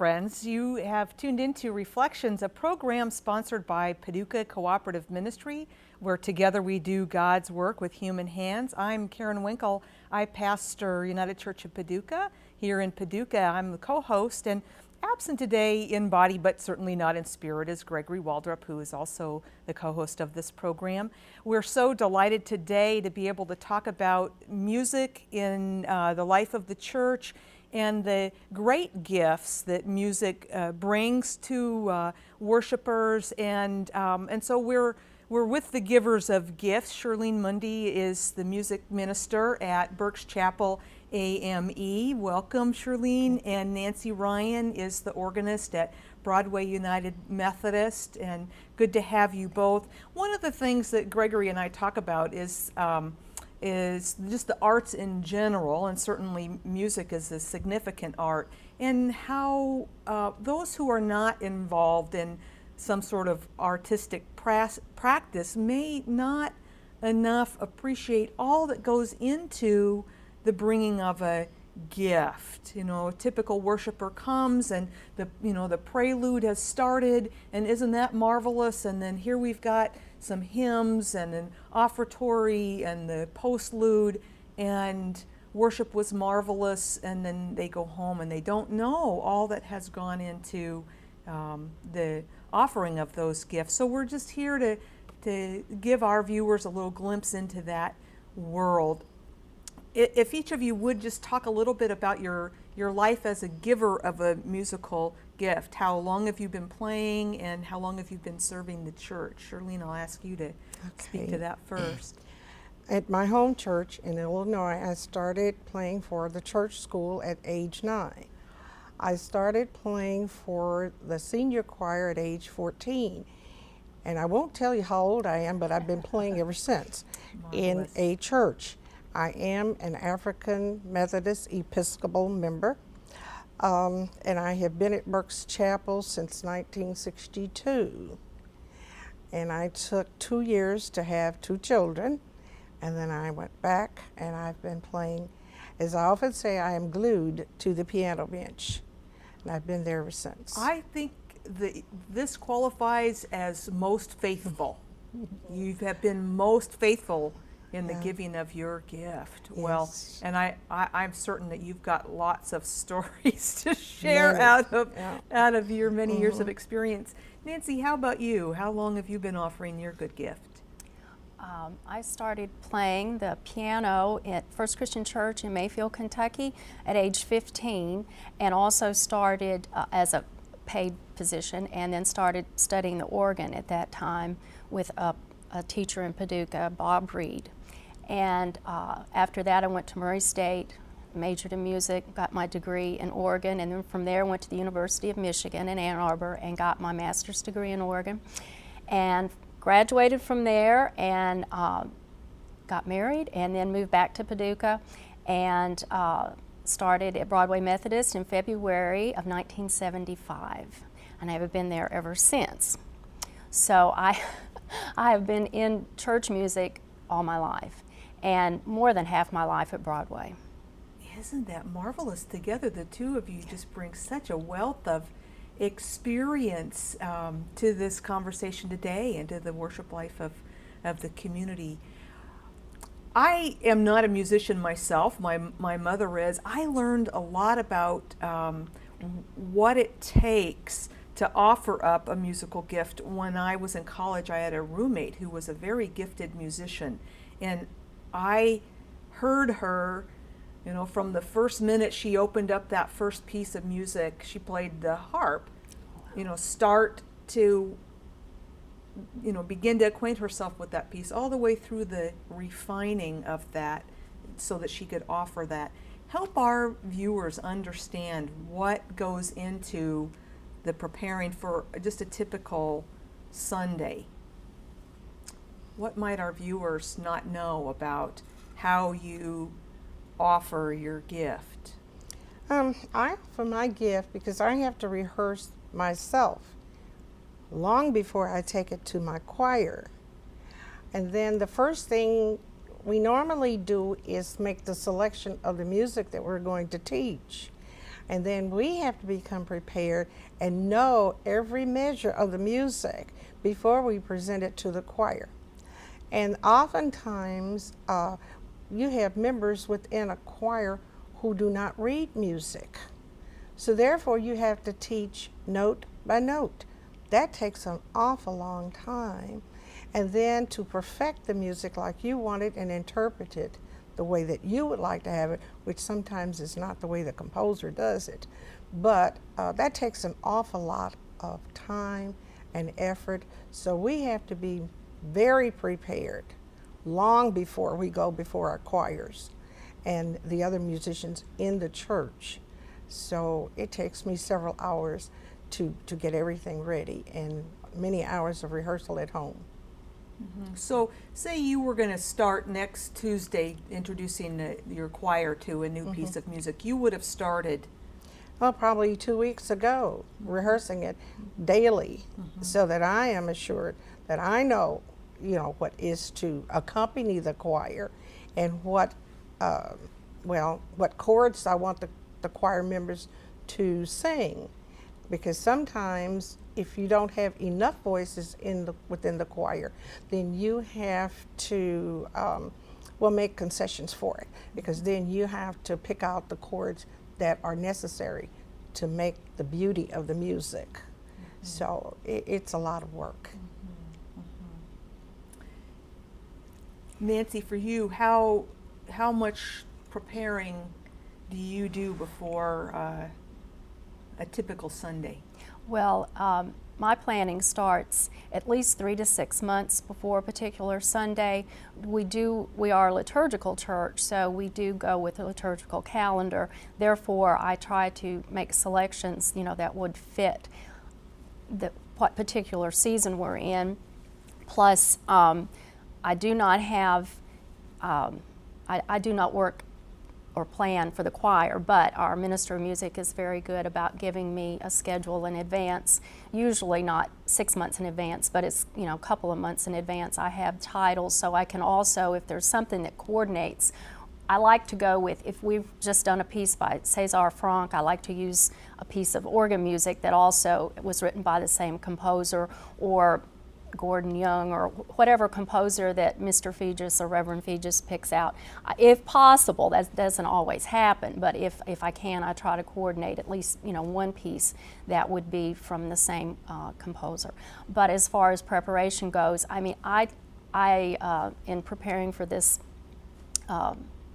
friends. You have tuned into Reflections, a program sponsored by Paducah Cooperative Ministry, where together we do God's work with human hands. I'm Karen Winkel. I pastor United Church of Paducah here in Paducah. I'm the co-host, and absent today in body, but certainly not in spirit, is Gregory Waldrop, who is also the co-host of this program. We're so delighted today to be able to talk about music in the life of the church and the great gifts that music brings to worshipers, and so we're with the givers of gifts. Shirlene Mundy is the music minister at Burke's Chapel AME. Welcome, Shirlene. And Nancy Ryan is the organist at Broadway United Methodist, and good to have you both. One of the things that Gregory and I talk about is just the arts in general, and certainly music is a significant art, and how those who are not involved in some sort of artistic practice may not enough appreciate all that goes into the bringing of a gift. You know, a typical worshiper comes and the prelude has started, and isn't that marvelous? And then here we've got some hymns and an offertory and the postlude, and worship was marvelous, and then they go home and they don't know all that has gone into the offering of those gifts. So we're just here to give our viewers a little glimpse into that world. If each of you would just talk a little bit about your life as a giver of a musical gift. How long have you been playing, and how long have you been serving the church? Shirlene, I'll ask you to speak to that first. At my home church in Illinois, I started playing for the church school at age 9. I started playing for the senior choir at age 14. And I won't tell you how old I am, but I've been playing ever since in a church. I am an African Methodist Episcopal member, and I have been at Burke's Chapel since 1962. And I took 2 years to have 2 children, and then I went back, and I've been playing. As I often say, I am glued to the piano bench, and I've been there ever since. I think this qualifies as most faithful. You have been most faithful in the giving of your gift. Yes. Well, and I'm certain that you've got lots of stories to share out of your many years of experience. Nancy, how about you? How long have you been offering your good gift? I started playing the piano at First Christian Church in Mayfield, Kentucky at age 15, and also started as a paid position, and then started studying the organ at that time with a teacher in Paducah, Bob Reed. And after that I went to Murray State, majored in music, got my degree in organ, and then from there went to the University of Michigan in Ann Arbor and got my master's degree in organ, and graduated from there, and got married, and then moved back to Paducah, and started at Broadway Methodist in February of 1975, and I have been there ever since. So I have been in church music all my life, and more than half my life at Broadway. Isn't that marvelous? Together, the two of you just bring such a wealth of experience to this conversation today and to the worship life of the community. I am not a musician myself. My mother is. I learned a lot about what it takes to offer up a musical gift. When I was in college, I had a roommate who was a very gifted musician, and I heard her, from the first minute she opened up that first piece of music. She played the harp, start to begin to acquaint herself with that piece, all the way through the refining of that so that she could offer that. Help our viewers understand what goes into the preparing for just a typical Sunday. What might our viewers not know about how you offer your gift? I offer my gift because I have to rehearse myself long before I take it to my choir. And then the first thing we normally do is make the selection of the music that we're going to teach. And then we have to become prepared and know every measure of the music before we present it to the choir. And oftentimes, you have members within a choir who do not read music. So therefore, you have to teach note by note. That takes an awful long time. And then to perfect the music like you want it and interpret it the way that you would like to have it, which sometimes is not the way the composer does it. But that takes an awful lot of time and effort. So we have to be very prepared long before we go before our choirs and the other musicians in the church. So it takes me several hours to get everything ready and many hours of rehearsal at home. Mm-hmm. So say you were going to start next Tuesday introducing your choir to a new piece of music. You would have started Well, probably 2 weeks ago, rehearsing it daily, so that I am assured that I know, what is to accompany the choir, and what chords I want the choir members to sing, because sometimes if you don't have enough voices within the choir, then you have to make concessions for it, because then you have to pick out the chords that are necessary to make the beauty of the music. So it's a lot of work. Nancy, for you, how much preparing do you do before a typical Sunday? Well, my planning starts at least 3 to 6 months before a particular Sunday. We are a liturgical church, so we do go with a liturgical calendar. Therefore, I try to make selections, that would fit what particular season we're in. Plus, I do not have, I do not work or plan for the choir, but our minister of music is very good about giving me a schedule in advance, usually not 6 months in advance, but it's a couple of months in advance. I have titles, so I can also, if there's something that coordinates, I like to go with, if we've just done a piece by César Franck, I like to use a piece of organ music that also was written by the same composer, or Gordon Young, or whatever composer that Mr. Fegis or Reverend Fegis picks out. If possible, that doesn't always happen, but if I can, I try to coordinate at least one piece that would be from the same composer. But as far as preparation goes, I in preparing for this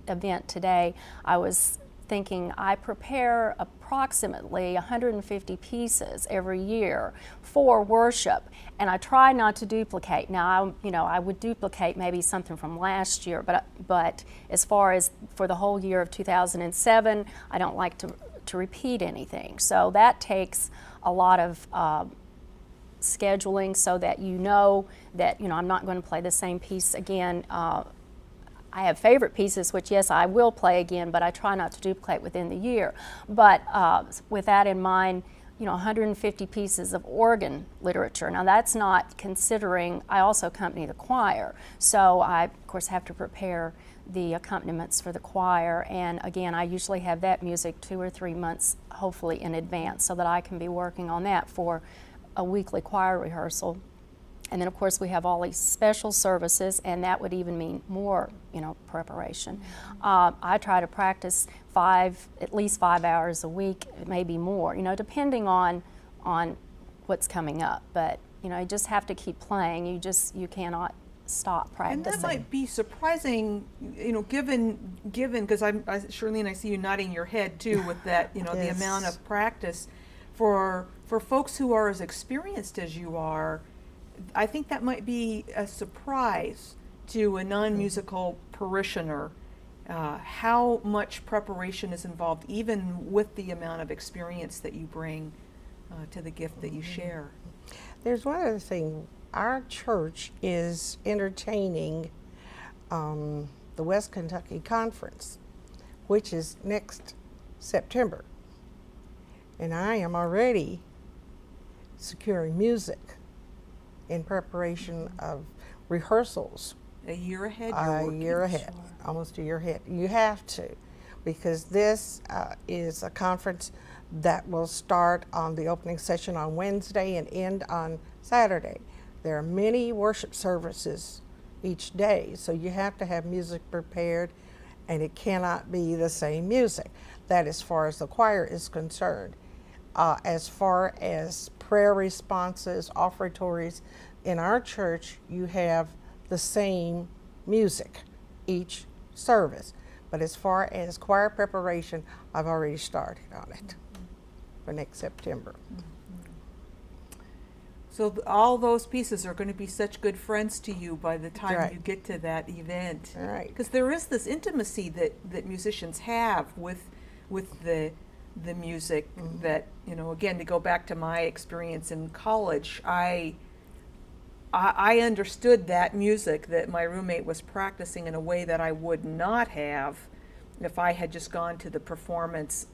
event today, I was thinking I prepare approximately 150 pieces every year for worship, and I try not to duplicate. Now, I would duplicate maybe something from last year, but as far as for the whole year of 2007, I don't like to repeat anything. So that takes a lot of scheduling, so that that I'm not going to play the same piece again. I have favorite pieces, which yes, I will play again, but I try not to duplicate within the year. But with that in mind, 150 pieces of organ literature. Now that's not considering, I also accompany the choir. So I, of course, have to prepare the accompaniments for the choir. And again, I usually have that music 2 or 3 months, hopefully in advance, so that I can be working on that for a weekly choir rehearsal. And then, of course, we have all these special services, and that would even mean more, preparation. I try to practice at least 5 hours a week, maybe more, depending on what's coming up. But, you just have to keep playing. You cannot stop practicing. And that might be surprising, given because Shirlene, I see you nodding your head too with that, Yes. the amount of practice for folks who are as experienced as you are. I think that might be a surprise to a non-musical parishioner, how much preparation is involved, even with the amount of experience that you bring to the gift that you share. There's one other thing. Our church is entertaining the West Kentucky Conference, which is next September. And I am already securing music in preparation of rehearsals. A year ahead? A year ahead, almost a year ahead. You have to, because this is a conference that will start on the opening session on Wednesday and end on Saturday. There are many worship services each day, so you have to have music prepared, and it cannot be the same music. That as far as the choir is concerned. As far as prayer responses, offertories, in our church you have the same music each service. But as far as choir preparation, I've already started on it for next September. So all those pieces are going to be such good friends to you by the time Right. you get to that event. Right. Because there is this intimacy that musicians have with the music that, you know, again, to go back to my experience in college, I understood that music that my roommate was practicing in a way that I would not have if I had just gone to the performance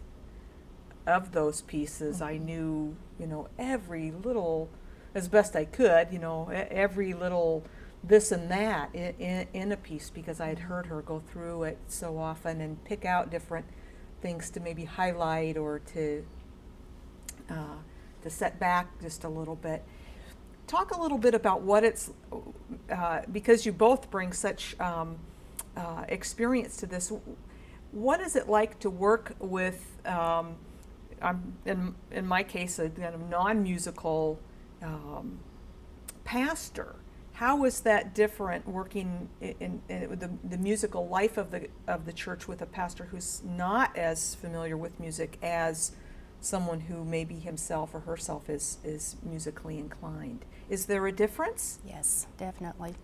of those pieces. I knew, you know, every little, as best I could, you know, every little this and that in a piece, because I had heard her go through it so often and pick out different things to maybe highlight or to set back just a little bit. Talk a little bit about what it's, because you both bring such experience to this. What is it like to work with, in my case, a kind of non-musical pastor? How is that different working in the musical life of the church with a pastor who's not as familiar with music as someone who maybe himself or herself is musically inclined? Is there a difference? Yes, definitely.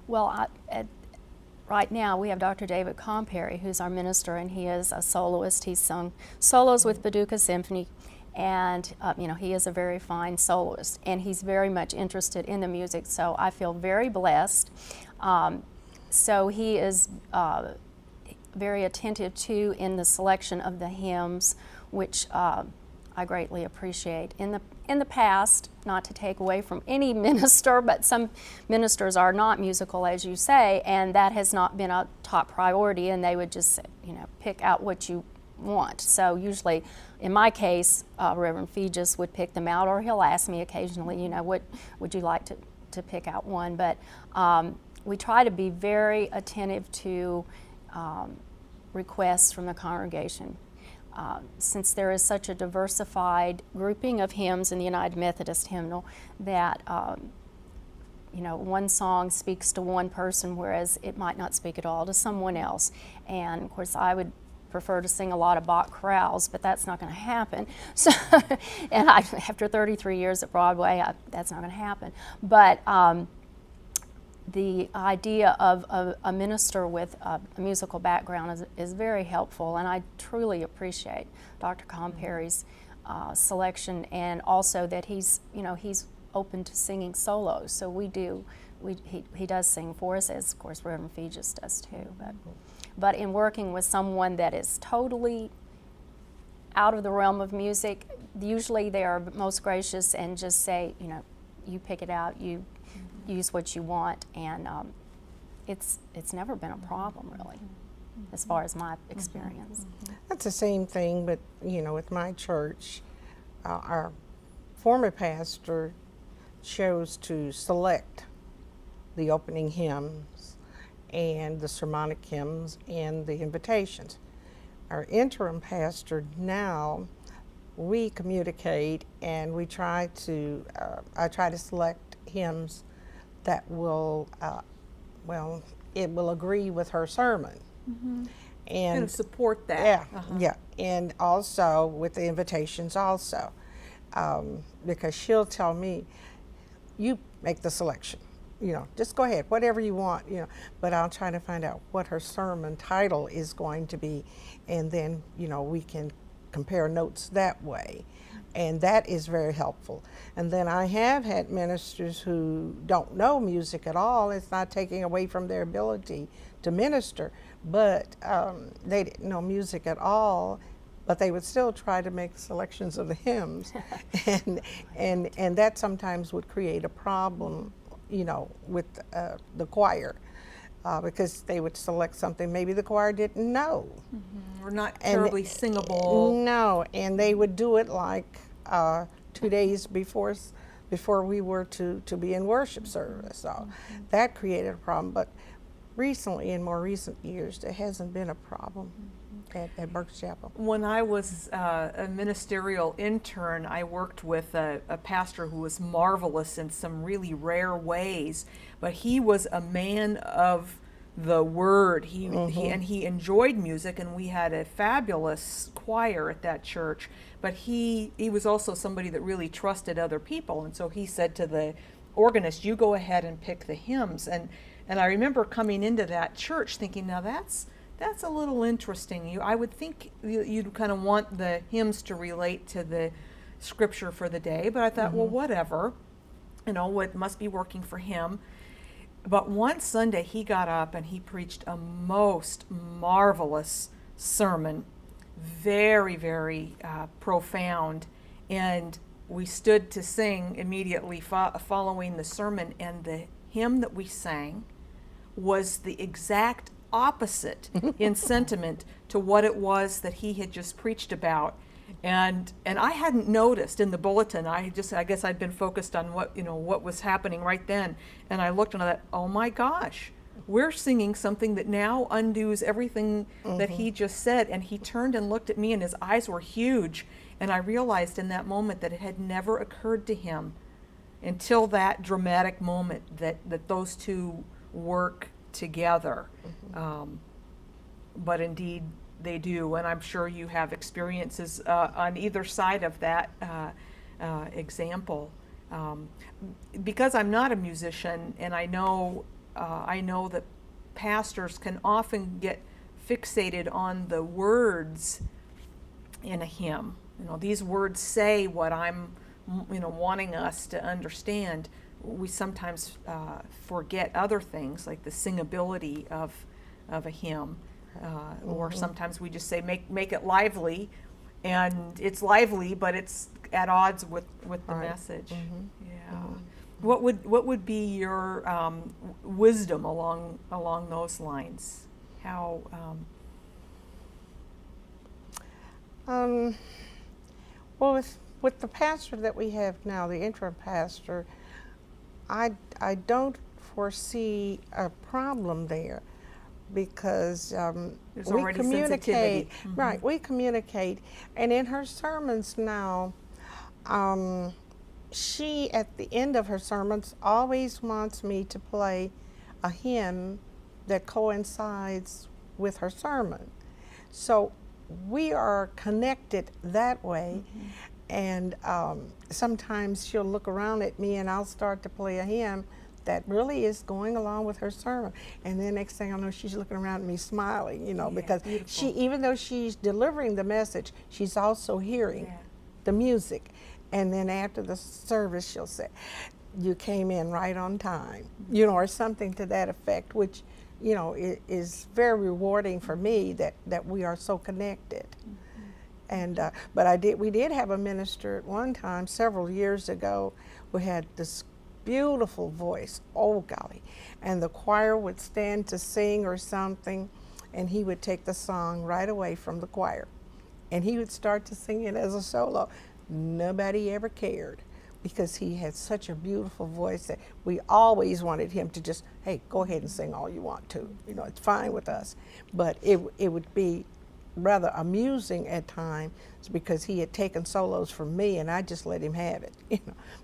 Well, right now we have Dr. David Comperry, who's our minister, and he is a soloist. He's sung solos with Paducah Symphony, and you know, he is a very fine soloist, and he's very much interested in the music, so I feel very blessed. So he is very attentive too in the selection of the hymns, which I greatly appreciate. In the past, not to take away from any minister, but some ministers are not musical, as you say, and that has not been a top priority, and they would just, you know, pick out what you want. So usually, in my case, Reverend Feegis would pick them out, or he'll ask me occasionally, you know, what would you like to pick out one? But we try to be very attentive to requests from the congregation. Since there is such a diversified grouping of hymns in the United Methodist Hymnal, that you know, one song speaks to one person, whereas it might not speak at all to someone else. And of course, I would prefer to sing a lot of Bach chorales, but that's not going to happen. So, and after 33 years at Broadway, that's not going to happen. But the idea of a minister with a musical background is very helpful, and I truly appreciate Dr. Comperry's selection, and also that he's open to singing solos. So he does sing for us, as of course Reverend Feegis does too. But in working with someone that is totally out of the realm of music, usually they are most gracious and just say, you know, you pick it out, you use what you want, and it's never been a problem really, as far as my experience. That's the same thing, but you know, with my church, our former pastor chose to select the opening hymns and the sermonic hymns and the invitations. Our interim pastor now, we communicate and we try to, I try to select hymns that will, it will agree with her sermon. And Kind of support that. yeah, yeah, and also with the invitations also, because she'll tell me, you make the selection, you know, just go ahead, whatever you want, you know, but I'll try to find out what her sermon title is going to be, and then, you know, we can compare notes that way. And that is very helpful. And then I have had ministers who don't know music at all. It's not taking away from their ability to minister, but they didn't know music at all, but they would still try to make selections of the hymns. and that sometimes would create a problem, you know, with the choir. because they would select something maybe the choir didn't know. Or not And- terribly singable. No, and they would do it like 2 days before we were to be in worship service. So that created a problem. But recently, in more recent years, there hasn't been a problem at Berks Chapel. When I was a ministerial intern, I worked with a pastor who was marvelous in some really rare ways, but he was a man of the word. He enjoyed music, and we had a fabulous choir at that church, but he was also somebody that really trusted other people, and so he said to the organist, "You go ahead and pick the hymns." And I remember coming into that church thinking, now that's a little interesting. I would think you'd kind of want the hymns to relate to the scripture for the day, but I thought, well, whatever, it must be working for him. But one Sunday he got up and he preached a most marvelous sermon, very, very profound, and we stood to sing immediately following the sermon, and the hymn that we sang was the exact opposite in sentiment to what it was that he had just preached about. And I hadn't noticed in the bulletin. I guess I'd been focused on what was happening right then. And I looked and I thought, oh my gosh, we're singing something that now undoes everything that he just said. And he turned and looked at me, and his eyes were huge. And I realized in that moment that it had never occurred to him until that dramatic moment that those two work together. But indeed they do, and I'm sure you have experiences on either side of that example. Because I'm not a musician, and I know that pastors can often get fixated on the words in a hymn. These words say what I'm wanting us to understand. We sometimes forget other things like the singability of a hymn, or sometimes we just say make it lively, and it's lively, but it's at odds with the message. Yeah. What would be your wisdom along those lines? How? Well, with the pastor that we have now, the interim pastor, I don't foresee a problem there, because There's we already communicate. sensitivity. Right, we communicate. And in her sermons now, she, at the end of her sermons, always wants me to play a hymn that coincides with her sermon. So we are connected that way. And sometimes she'll look around at me and I'll start to play a hymn that really is going along with her sermon. And then next thing I know, she's looking around at me smiling, because beautiful. she, even though she's delivering the message, she's also hearing the music. And then after the service, she'll say, "You came in right on time," or something to that effect, which, is very rewarding for me that we are so connected. And but we did have a minister at one time, several years ago, who had this beautiful voice, oh golly, and the choir would stand to sing or something, and he would take the song right away from the choir, and he would start to sing it as a solo. Nobody ever cared, because he had such a beautiful voice that we always wanted him to just, hey, go ahead and sing all you want to, it's fine with us. But it would be rather amusing at times, because he had taken solos from me and I just let him have it.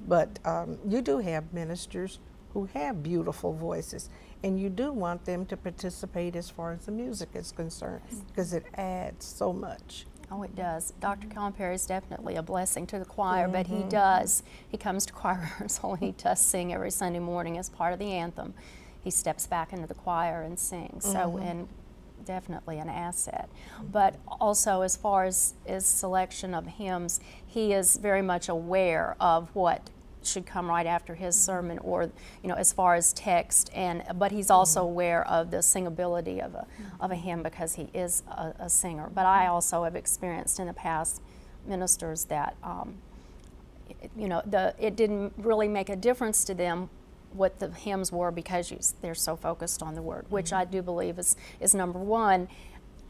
But you do have ministers who have beautiful voices, and you do want them to participate as far as the music is concerned, because it adds so much. Oh, it does. Dr. Calipari is definitely a blessing to the choir, but he comes to choir rehearsal and he does sing every Sunday morning as part of the anthem. He steps back into the choir and sings, so, and definitely an asset. But also, as far as selection of hymns, he is very much aware of what should come right after his sermon, or as far as text, but he's also aware of the singability of a hymn, because he is a singer. But I also have experienced in the past ministers that it didn't really make a difference to them what the hymns were because they're so focused on the word, which I do believe is number one,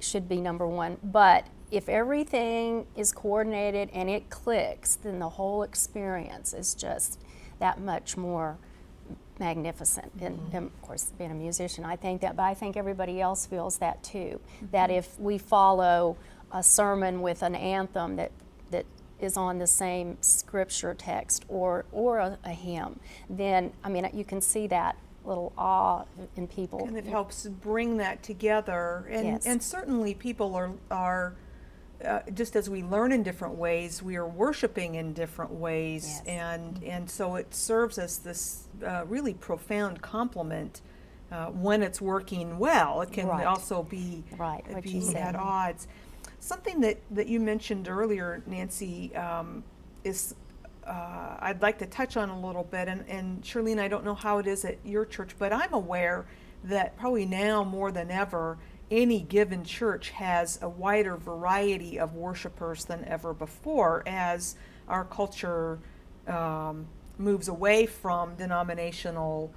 should be number one. But if everything is coordinated and it clicks, then the whole experience is just that much more magnificent. And of course, being a musician, I think that, but I think everybody else feels that too. That if we follow a sermon with an anthem that is on the same scripture text or a hymn, then, I mean, you can see that little awe in people. And it helps bring that together. And, Yes. and certainly people are just as we learn in different ways, we are worshiping in different ways. Yes. And so it serves as this really profound complement when it's working well. It can Right. also be, Right, what you be said. at odds. Something that you mentioned earlier, Nancy, is I'd like to touch on a little bit. And Shirlene, I don't know how it is at your church, but I'm aware that probably now more than ever, any given church has a wider variety of worshipers than ever before as our culture moves away from denominational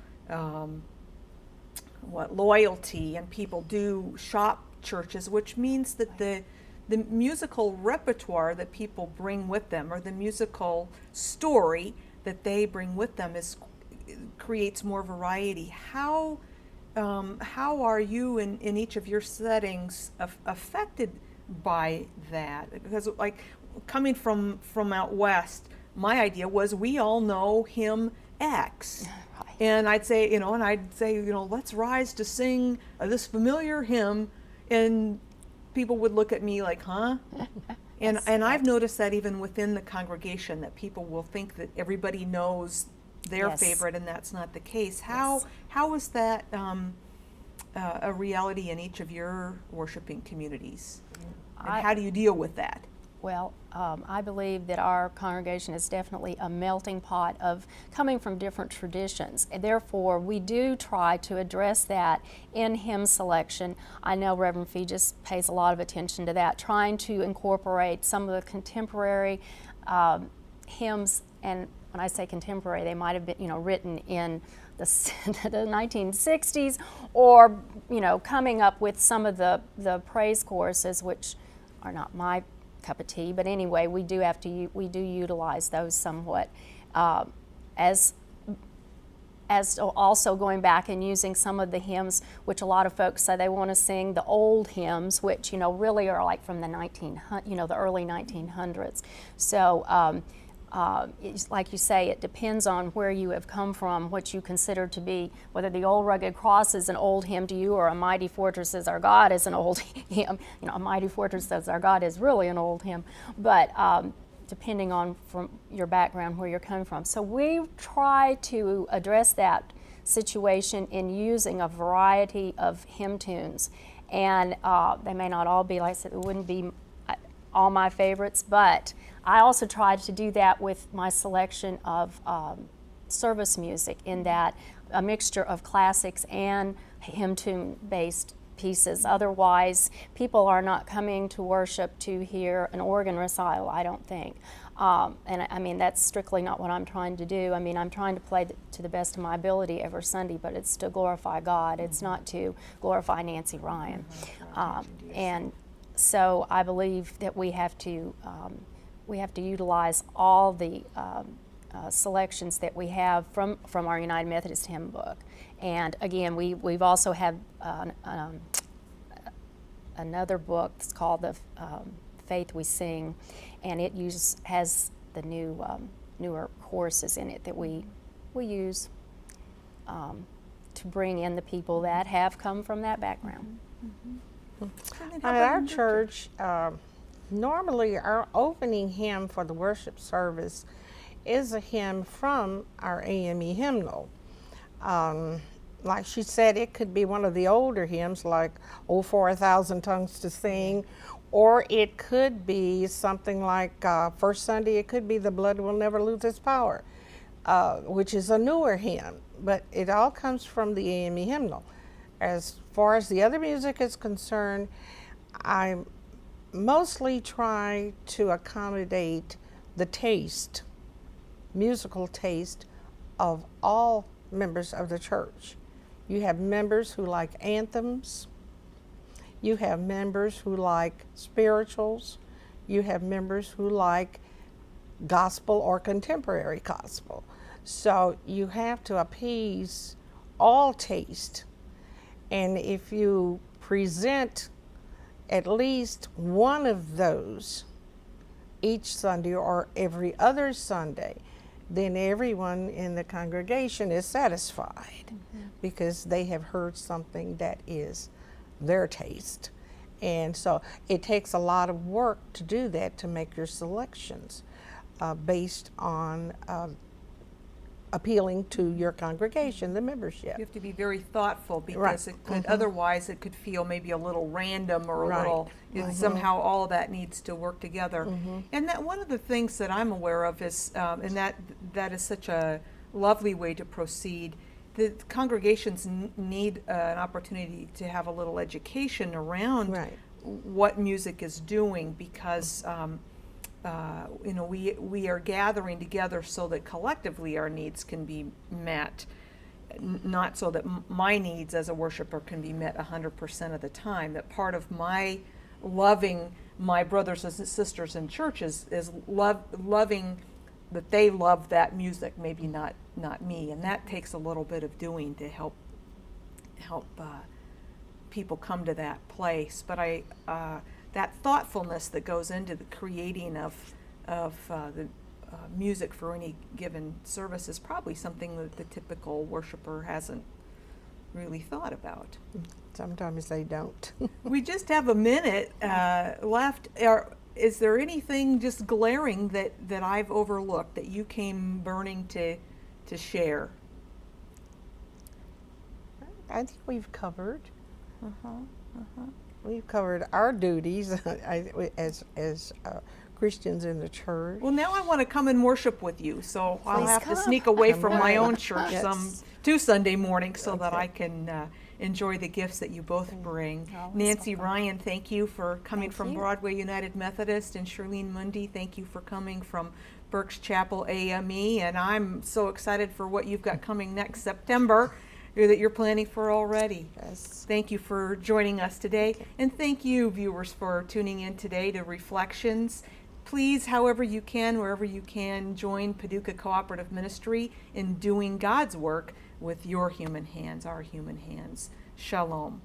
loyalty, and people do shop churches, which means that the musical repertoire that people bring with them, or the musical story that they bring with them, creates more variety. How are you in each of your settings affected by that? Because, like, coming from out west, my idea was we all know hymn X. Right. And I'd say, let's rise to sing this familiar hymn, and people would look at me like, huh? And I've noticed that even within the congregation, that people will think that everybody knows their Yes. favorite, and that's not the case. How is that a reality in each of your worshiping communities? And how do you deal with that? Well, I believe that our congregation is definitely a melting pot of coming from different traditions. And therefore, we do try to address that in hymn selection. I know Reverend Fee just pays a lot of attention to that, trying to incorporate some of the contemporary hymns. And when I say contemporary, they might have been, written in the 1960s, or, coming up with some of the praise choruses, which are not my cup of tea, but anyway, we do utilize those somewhat, as also going back and using some of the hymns, which a lot of folks say they want to sing the old hymns, which really are like from the the early 1900s. So it's like you say, it depends on where you have come from, what you consider to be, whether the old rugged cross is an old hymn to you, or a mighty fortress is our God is an old hymn. A mighty fortress is our God is really an old hymn, but depending on from your background, where you're coming from. So we try to address that situation in using a variety of hymn tunes, and they may not all be, like I said, it wouldn't be all my favorites, but I also tried to do that with my selection of service music, in that a mixture of classics and hymn tune based pieces. Otherwise, people are not coming to worship to hear an organ recital, I don't think. And I mean, that's strictly not what I'm trying to do. I mean, I'm trying to play to the best of my ability every Sunday, but it's to glorify God. It's not to glorify Nancy Ryan. And so I believe that we have to utilize all the selections that we have from our United Methodist Hymn Book. And again, we've also have another book that's called the Faith We Sing, and it has the newer choruses in it that we use to bring in the people that have come from that background. At our church, normally our opening hymn for the worship service is a hymn from our AME hymnal. Like she said, it could be one of the older hymns, like "Oh, for 1,000 Tongues to Sing," or it could be something like First Sunday, it could be "The Blood Will Never Lose Its Power," which is a newer hymn, but it all comes from the AME hymnal. As far as the other music is concerned, I mostly try to accommodate the musical taste of all members of the church. You have members who like anthems. You have members who like spirituals. You have members who like gospel or contemporary gospel. So you have to appease all taste. And if you present at least one of those each Sunday or every other Sunday, then everyone in the congregation is satisfied because they have heard something that is their taste. And so it takes a lot of work to do that, to make your selections based on appealing to your congregation, the membership. You have to be very thoughtful because Right. it could otherwise it could feel maybe a little random or a Right. little somehow all of that needs to work together. And that one of the things that I'm aware of is and that is such a lovely way to proceed. The congregations need an opportunity to have a little education around Right. what music is doing because you know, we are gathering together so that collectively our needs can be met, not so that my needs as a worshiper can be met 100% of the time. That part of my loving my brothers and sisters in church is loving that they love that music, maybe not me, and that takes a little bit of doing to help people come to that place. But that thoughtfulness that goes into the creating of the music for any given service is probably something that the typical worshiper hasn't really thought about. Sometimes they don't. We just have a minute left. Is there anything just glaring that I've overlooked that you came burning to share? I think we've covered. We've covered our duties as Christians in the church. Well, now I want to come and worship with you, so I'll Please have to come. sneak away from my Right. own church Yes. two Sunday mornings so that Okay. I can enjoy the gifts that you both bring. Oh, it's Nancy so fun. Ryan, thank you for coming Thank from you. Broadway United Methodist, and Shirlene Mundy, thank you for coming from Berks Chapel AME, and I'm so excited for what you've got coming next September that you're planning for already. Yes. Thank you for joining us today, and thank you, viewers, for tuning in today to Reflections. Please, however you can, wherever you can, join Paducah Cooperative Ministry in doing God's work with your human hands, our human hands. Shalom.